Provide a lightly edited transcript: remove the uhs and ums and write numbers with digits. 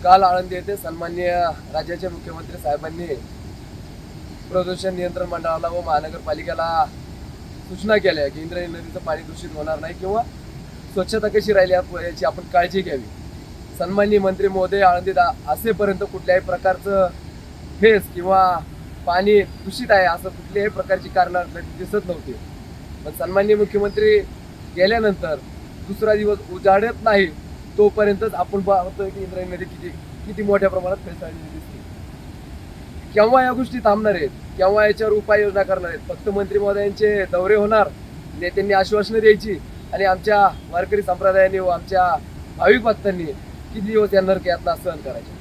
काल आळंदी येथे सन्माननीय राज्याचे मुख्यमंत्री साहेबांनी प्रदूषण नियंत्रण मंडळाला व महानगरपालिकेला सूचना केल्या की इंद्रायणी नदीचं पाणी दूषित होणार नाही किंवा स्वच्छता कशी राहिली याची आपण काळजी घ्यावी। सन्माननीय मंत्री महोदय आळंदीत असेपर्यंत कुठल्याही प्रकारचं फेस किंवा पाणी दूषित आहे असं कुठल्याही प्रकारची कारण दिसत नव्हती। पण सन्माननीय मुख्यमंत्री गेल्यानंतर दुसरा दिवस उजाडत नाही तोपर्यंतच आपण पाहतोय की इंद्रायणी नदी किती मोठ्या प्रमाणात फेसाळलेली दिसते। केव्हा या गोष्टी थांबणार आहेत, केव्हा याच्यावर उपाययोजना करणार आहेत? फक्त मंत्री महोदयांचे दौरे होणार, नेत्यांनी आश्वासनं द्यायची आणि आमच्या वारकरी संप्रदायाने व आमच्या भाविक भक्तांनी किती दिवस या नरक यातना सहन करायचे?